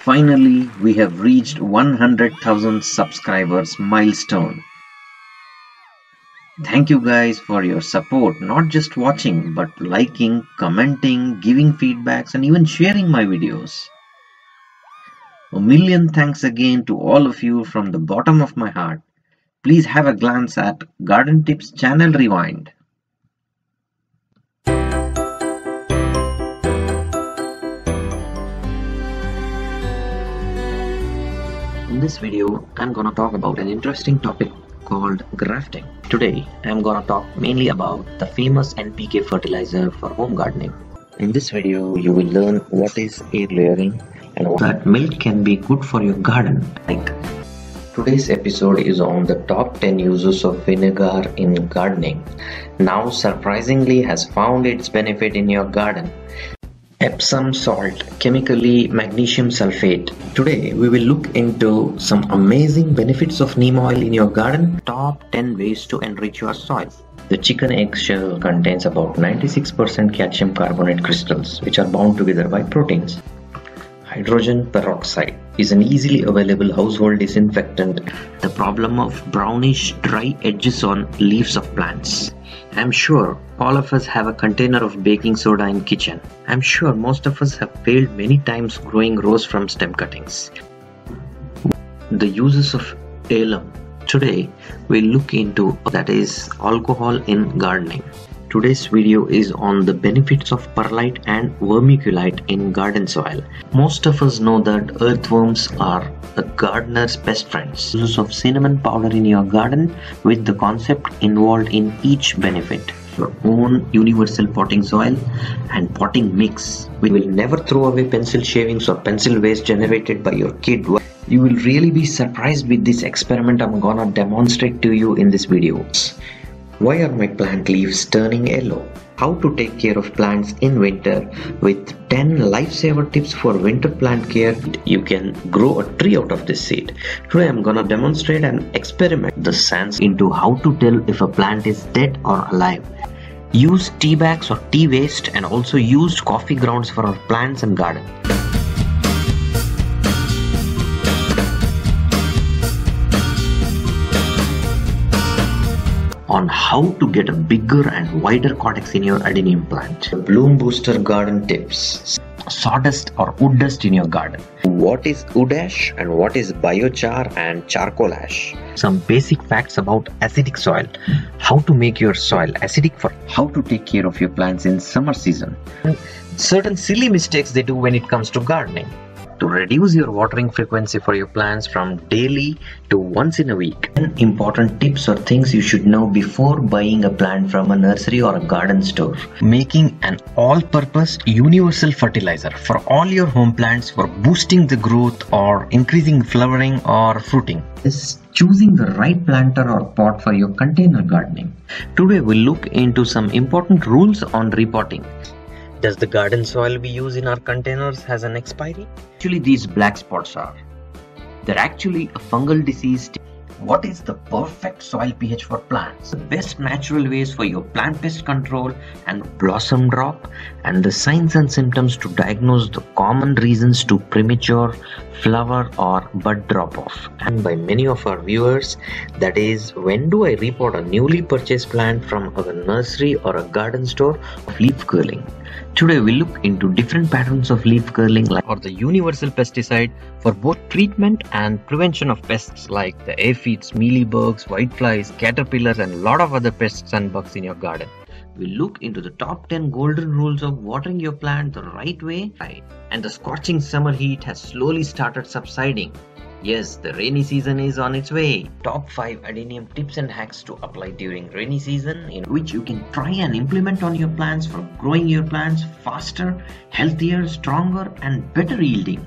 Finally, we have reached 100,000 subscribers milestone. Thank you guys for your support, not just watching, but liking, commenting, giving feedbacks, and even sharing my videos. A million thanks again to all of you from the bottom of my heart. Please have a glance at Garden Tips Channel Rewind. In this video, I'm gonna talk about an interesting topic called grafting. Today, I'm gonna talk mainly about the famous NPK fertilizer for home gardening. In this video, you will learn what is air layering and that milk can be good for your garden. Today's episode is on the top 10 uses of vinegar in gardening. Now surprisingly has found its benefit in your garden. Epsom salt, chemically magnesium sulfate. Today we will look into some amazing benefits of neem oil in your garden. Top 10 ways to enrich your soil. The chicken egg shell contains about 96% calcium carbonate crystals, which are bound together by proteins. Hydrogen peroxide is an easily available household disinfectant. The problem of brownish dry edges on leaves of plants. I'm sure all of us have a container of baking soda in kitchen. I'm sure most of us have failed many times growing rows from stem cuttings. The uses of alum. Today we'll look into that is alcohol in gardening. Today's video is on the benefits of perlite and vermiculite in garden soil. Most of us know that earthworms are a gardener's best friends. Use of cinnamon powder in your garden with the concept involved in each benefit. Your own universal potting soil and potting mix. We will never throw away pencil shavings or pencil waste generated by your kid. You will really be surprised with this experiment I'm gonna demonstrate to you in this video. Why are my plant leaves turning yellow? How to take care of plants in winter with 10 lifesaver tips for winter plant care. You can grow a tree out of this seed. Today I'm gonna demonstrate and experiment the science into how to tell if a plant is dead or alive. Use tea bags or tea waste and also used coffee grounds for our plants and garden. On how to get a bigger and wider CAUDEX in your ADENIUM plant. Bloom booster garden tips. Sawdust or wood dust in your garden. What is wood ash and what is biochar and charcoal ash? Some basic facts about acidic soil. How to make your soil acidic for how to take care of your plants in summer season. Certain silly mistakes they do when it comes to gardening. To reduce your watering frequency for your plants from daily to once in a week. 10 important tips or things you should know before buying a plant from a nursery or a garden store. Making an all-purpose universal fertilizer for all your home plants for boosting the growth or increasing flowering or fruiting. Is choosing the right planter or pot for your container gardening. Today we'll look into some important rules on repotting. Does the garden soil we use in our containers has an expiry? Actually, these black spots are. They're actually a fungal disease. What is the perfect soil pH for plants? The best natural ways for your plant pest control and blossom drop, and the signs and symptoms to diagnose the common reasons to premature flower or bud drop off. And by many of our viewers, that is, when do I repot a newly purchased plant from a nursery or a garden store of leaf curling? Today we look into different patterns of leaf curling or the universal pesticide for both treatment and prevention of pests like the aphids, mealybugs, whiteflies, caterpillars and a lot of other pests and bugs in your garden. We'll look into the top 10 golden rules of watering your plant the right way. And the scorching summer heat has slowly started subsiding. Yes, the rainy season is on its way. Top 5 ADENIUM tips and hacks to apply during rainy season, in which you can try and implement on your plants for growing your plants faster, healthier, stronger and better yielding.